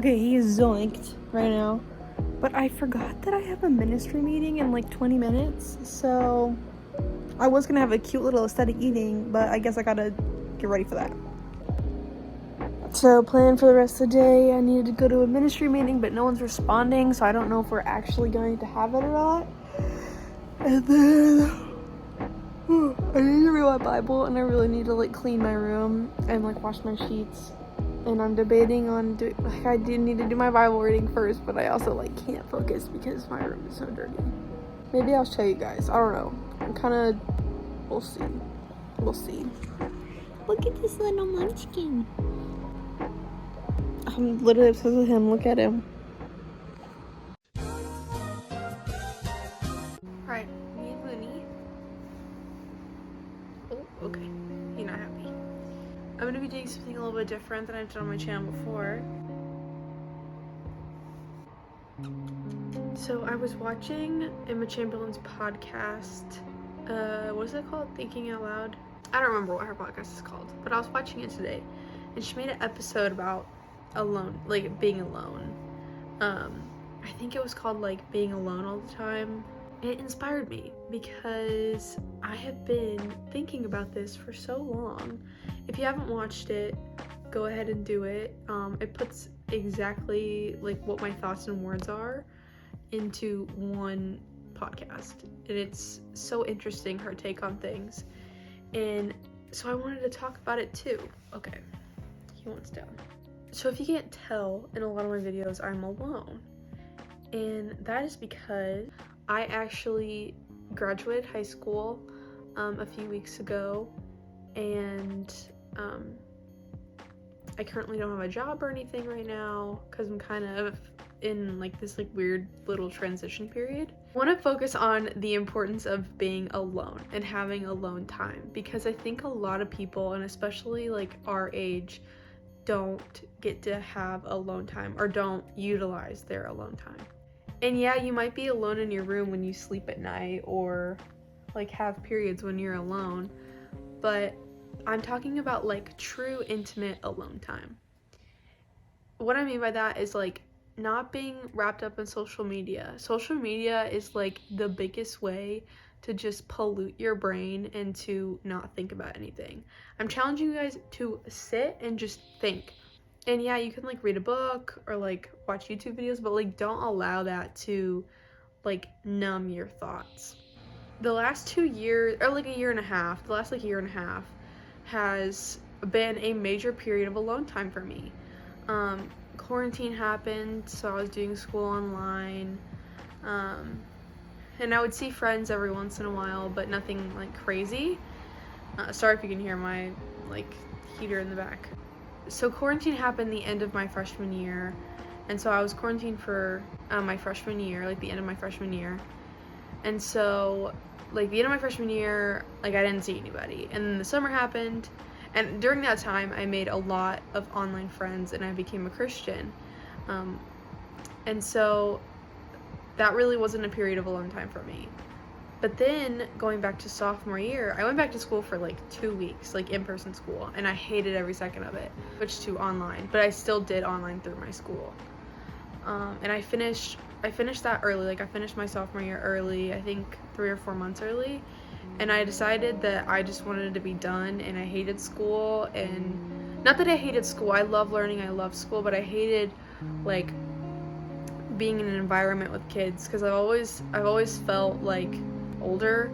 Okay, he's zoinked right now. But I forgot that I have a ministry meeting in like 20 minutes. So I was gonna have a cute little aesthetic eating, but I guess I gotta get ready for that. So plan for the rest of the day, I needed to go to a ministry meeting, but no one's responding, so I don't know if we're actually going to have it or not. And then I need to read my Bible, and I really need to like clean my room and like wash my sheets. And I'm debating on I do need to do my Bible reading first, but I also like can't focus because my room is so dirty. Maybe I'll show you guys. I don't know. I'm kind of, we'll see. Look at this little munchkin. I'm literally obsessed with him. Look at him. Alright, me and Mooney. Oh, okay. He's not happy. I'm going to be doing something a little bit different than I've done on my channel before. So I was watching Emma Chamberlain's podcast. What is it called? Thinking Out Loud? I don't remember what her podcast is called, but I was watching it today, and she made an episode about being alone. I think it was called like being alone all the time. It inspired me because I have been thinking about this for so long. If you haven't watched it, go ahead and do it. It puts exactly like what my thoughts and words are into one podcast, and it's so interesting, her take on things, and so I wanted to talk about it too. Okay, he wants down. So if you can't tell, in a lot of my videos I'm alone, and that is because I actually graduated high school a few weeks ago, and I currently don't have a job or anything right now because I'm kind of in like this like weird little transition period. I want to focus on the importance of being alone and having alone time, because I think a lot of people, and especially like our age, don't get to have alone time or don't utilize their alone time. And yeah, you might be alone in your room when you sleep at night or like have periods when you're alone, but I'm talking about like true intimate alone time. What I mean by that is like not being wrapped up in social media. Social media is like the biggest way to just pollute your brain and to not think about anything. I'm challenging you guys to sit and just think. And yeah, you can like read a book or like watch YouTube videos, but like don't allow that to like numb your thoughts. The last 2 years, or like a year and a half, the last like year and a half has been a major period of alone time for me. Quarantine happened, so I was doing school online, and I would see friends every once in a while, but nothing like crazy. Sorry if you can hear my like heater in the back. So quarantine happened the end of my freshman year, and so I was quarantined for my freshman year, like the end of my freshman year. And so like the end of my freshman year, like I didn't see anybody, and then the summer happened, and during that time I made a lot of online friends and I became a Christian, and so that really wasn't a period of alone time for me. But then going back to sophomore year, I went back to school for like 2 weeks, like in-person school, and I hated every second of it. Switched to online, but I still did online through my school. And I finished that early. Like I finished my sophomore year early, I think 3 or 4 months early. And I decided that I just wanted it to be done, and I hated school. And not that I hated school, I love learning, I love school, but I hated like being in an environment with kids, because I've always felt like older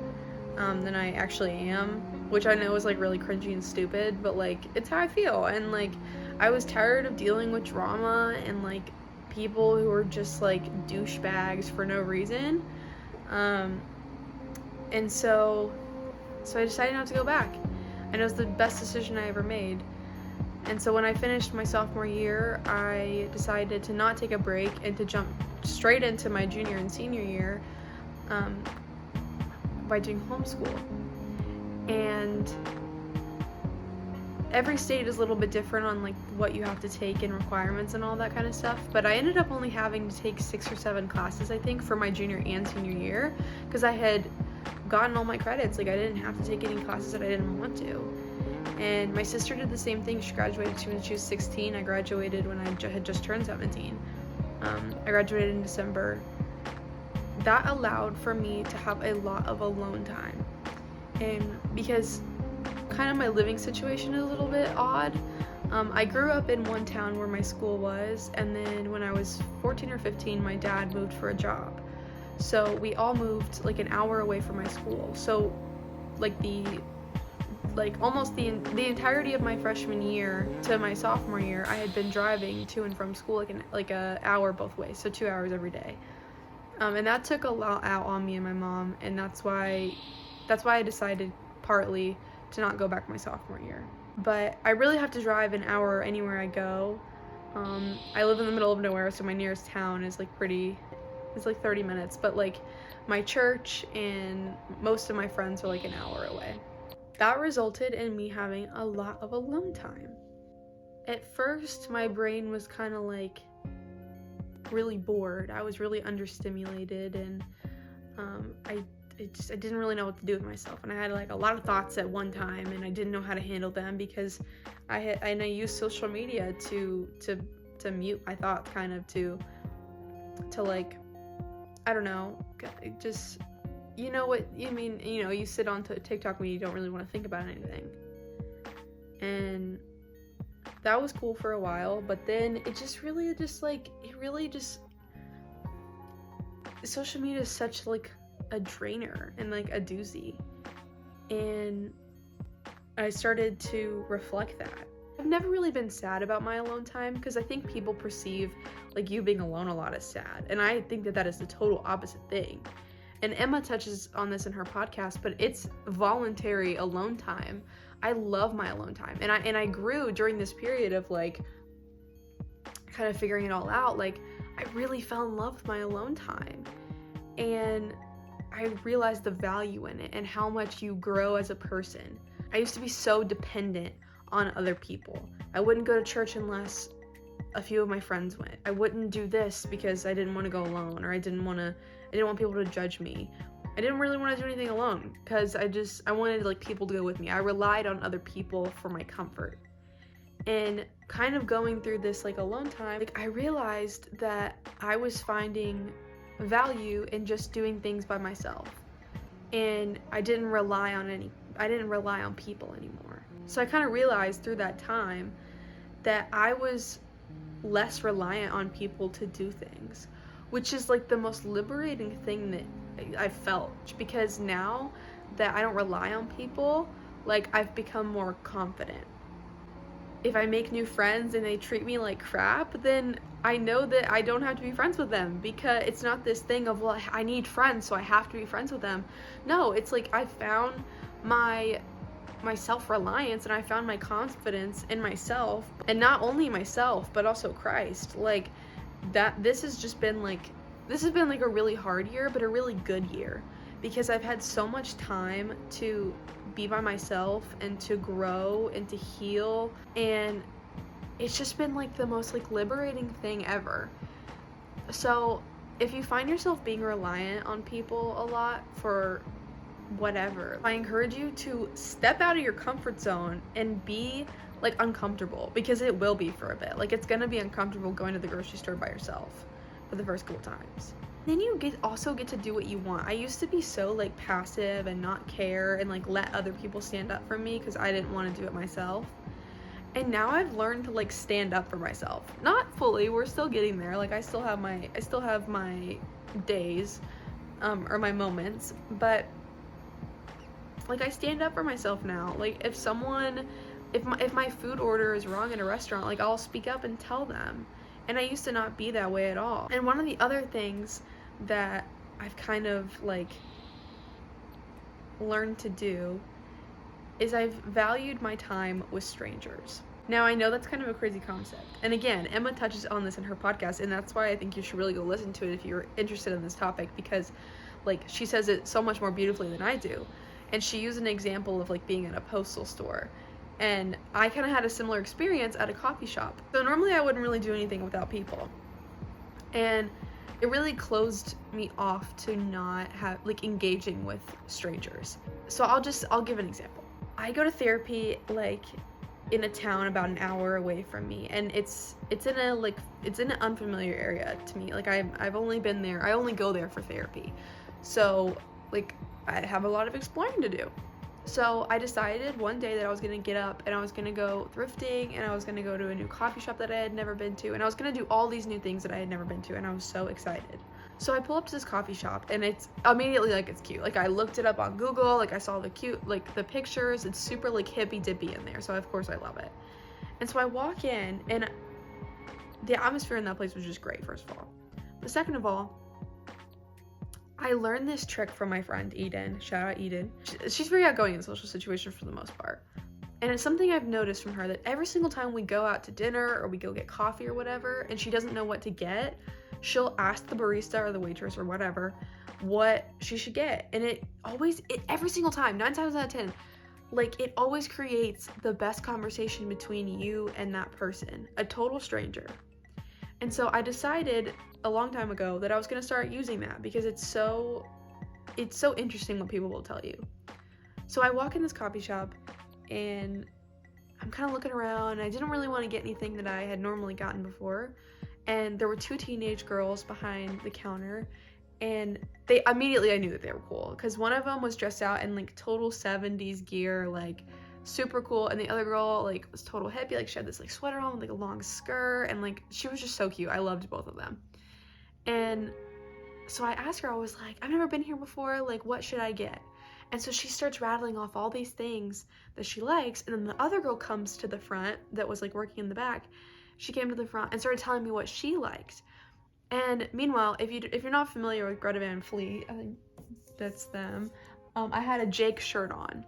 than I actually am, which I know is like really cringy and stupid, but like it's how I feel. And like I was tired of dealing with drama and like people who are just like douchebags for no reason, and so I decided not to go back, and it was the best decision I ever made. And so when I finished my sophomore year, I decided to not take a break and to jump straight into my junior and senior year by doing homeschool. And every state is a little bit different on like what you have to take and requirements and all that kind of stuff, but I ended up only having to take 6 or 7 classes, I think, for my junior and senior year, because I had gotten all my credits. Like I didn't have to take any classes that I didn't want to. And my sister did the same thing. She graduated when she was 16. I graduated when I had just turned 17. I graduated in December. That allowed for me to have a lot of alone time. And because kind of my living situation is a little bit odd, I grew up in one town where my school was, and then when I was 14 or 15, my dad moved for a job. So we all moved like an hour away from my school. So almost the entirety of my freshman year to my sophomore year, I had been driving to and from school like an hour both ways, so 2 hours every day. And that took a lot out on me and my mom, and that's why I decided partly to not go back my sophomore year. But I really have to drive an hour anywhere I go. I live in the middle of nowhere, so my nearest town is it's like 30 minutes, but like my church and most of my friends are like an hour away. That resulted in me having a lot of alone time. At first, my brain was kind of like really bored. I was really understimulated, and I didn't really know what to do with myself, and I had like a lot of thoughts at one time, and I didn't know how to handle them because I used social media to mute my thoughts, kind of to like, I don't know, just, you know what you mean, you know, you sit on TikTok when you don't really want to think about anything. And that was cool for a while, but then social media is such like a drainer and like a doozy. And I started to reflect that. I've never really been sad about my alone time because I think people perceive like you being alone a lot as sad, and I think that is the total opposite thing. And Emma touches on this in her podcast, but it's voluntary alone time. I love my alone time, and I grew during this period of like kind of figuring it all out. Like, I really fell in love with my alone time, and I realized the value in it and how much you grow as a person. I used to be so dependent on other people. I wouldn't go to church unless a few of my friends went. I wouldn't do this because I didn't want to go alone, or I didn't want people to judge me. I didn't really want to do anything alone because I wanted like people to go with me. I relied on other people for my comfort. And kind of going through this like alone time, like I realized that I was finding value in just doing things by myself. And I didn't rely on people anymore. So I kind of realized through that time that I was less reliant on people to do things, which is like the most liberating thing that I felt, because now that I don't rely on people, like I've become more confident. If I make new friends and they treat me like crap, then I know that I don't have to be friends with them, because it's not this thing of, well, I need friends, so I have to be friends with them. No, it's like I found my self-reliance, and I found my confidence in myself, and not only myself, but also Christ. Like that, this has been like a really hard year, but a really good year, because I've had so much time to be by myself and to grow and to heal, and it's just been like the most like liberating thing ever. So if you find yourself being reliant on people a lot for whatever, I encourage you to step out of your comfort zone and be like uncomfortable, because it will be for a bit. Like, it's gonna be uncomfortable going to the grocery store by yourself for the first couple times. Then you also get to do what you want. I used to be so like passive and not care and like let other people stand up for me because I didn't want to do it myself. And now I've learned to like stand up for myself. Not fully, we're still getting there. Like I still have my days or my moments, but like I stand up for myself now. Like if my food order is wrong at a restaurant, like I'll speak up and tell them. And I used to not be that way at all. And one of the other things that I've kind of like learned to do is I've valued my time with strangers. Now, I know that's kind of a crazy concept. And again, Emma touches on this in her podcast, and that's why I think you should really go listen to it if you're interested in this topic, because like she says it so much more beautifully than I do. And she used an example of like being in a postal store. And I kind of had a similar experience at a coffee shop. So normally I wouldn't really do anything without people. And it really closed me off to not have like engaging with strangers. So I'll give an example. I go to therapy like in a town about an hour away from me, and it's in an unfamiliar area to me. Like I've only been there, I only go there for therapy. So like I have a lot of exploring to do. So I decided one day that I was gonna get up and I was gonna go thrifting, and I was gonna go to a new coffee shop that I had never been to, and I was gonna do all these new things that I had never been to, and I was so excited. So I pull up to this coffee shop, and it's immediately like it's cute. Like I looked it up on Google, like I saw the cute, like the pictures, it's super like hippy dippy in there, so of course I love it. And so I walk in, and the atmosphere in that place was just great, first of all. But second of all, I learned this trick from my friend Eden. Shout out Eden. She's very outgoing in social situations for the most part. And it's something I've noticed from her, that every single time we go out to dinner or we go get coffee or whatever, and she doesn't know what to get, she'll ask the barista or the waitress or whatever what she should get. And it every single time, 9 times out of 10, like it always creates the best conversation between you and that person, a total stranger. And so I decided a long time ago that I was going to start using that, because it's so interesting what people will tell you. So I walk in this coffee shop, and I'm kind of looking around. I didn't really want to get anything that I had normally gotten before. And there were 2 teenage girls behind the counter, and I knew that they were cool, because one of them was dressed out in like total 70s gear, like super cool, and the other girl like was total hippie, like she had this like sweater on with like a long skirt, and like she was just so cute. I loved both of them. And so I asked her, I was like, I've never been here before, like what should I get? And so she starts rattling off all these things that she likes, and then the other girl comes to the front that was like working in the back. She came to the front and started telling me what she liked. And meanwhile, if you're not familiar with Greta Van Fleet, I think that's them, I had a Jake shirt on.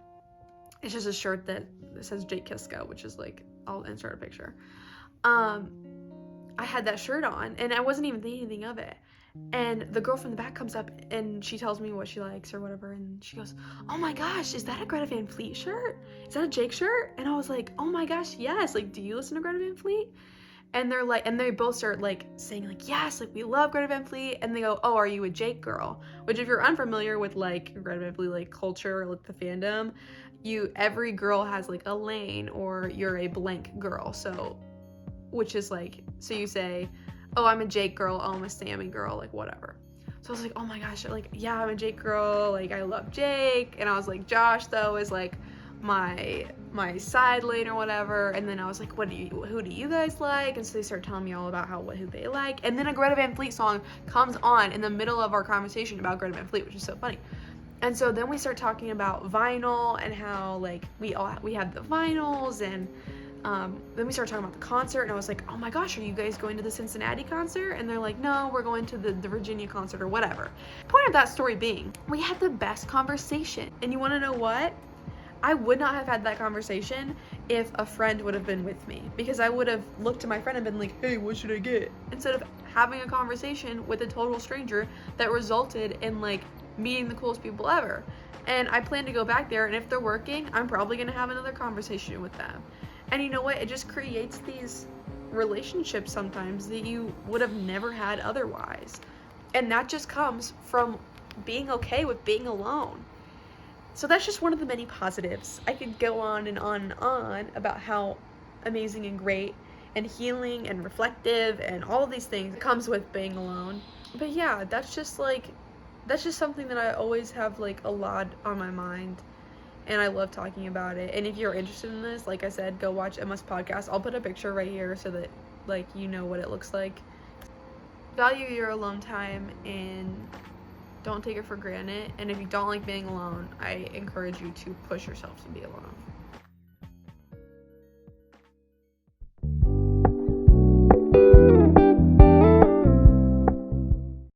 It's just a shirt that says Jake Kisko, which is like, I'll insert a picture. I had that shirt on, and I wasn't even thinking anything of it. And the girl from the back comes up, and she tells me what she likes or whatever, and she goes, oh my gosh, is that a Greta Van Fleet shirt? Is that a Jake shirt? And I was like, oh my gosh, yes, like, do you listen to Greta Van Fleet? And they're like, and they both start like saying like, yes, like we love Greta Van Fleet. And they go, oh, are you a Jake girl? Which, if you're unfamiliar with like Greta Van Fleet like culture or like the fandom, every girl has like a lane, or you're a blank girl. So, which is like, so you say, oh, I'm a Jake girl, oh, I'm a Sammy girl, like whatever. So I was like, oh my gosh, like, yeah, I'm a Jake girl, like I love Jake. And I was like, Josh though is like my side lane or whatever. And then I was like, who do you guys like? And so they start telling me all about who they like. And then a Greta Van Fleet song comes on in the middle of our conversation about Greta Van Fleet, which is so funny. And so then we start talking about vinyl and how like we had the vinyls, and then we started talking about the concert, and I was like, oh my gosh, are you guys going to the Cincinnati concert? And they're like, no, we're going to the Virginia concert or whatever. Point of that story being, we had the best conversation. And you want to know what? I would not have had that conversation if a friend would have been with me, because I would have looked to my friend and been like, hey, what should I get? Instead of having a conversation with a total stranger that resulted in like meeting the coolest people ever. And I plan to go back there, and if they're working, I'm probably going to have another conversation with them. And you know what? It just creates these relationships sometimes that you would have never had otherwise. And that just comes from being okay with being alone. So that's just one of the many positives. I could go on and on and on about how amazing and great and healing and reflective and all of these things comes with being alone. But yeah, that's just something that I always have like a lot on my mind. And I love talking about it. And if you're interested in this, like I said, go watch Emma's podcast. I'll put a picture right here so that like you know what it looks like. Value your alone time and don't take it for granted. And if you don't like being alone, I encourage you to push yourself to be alone.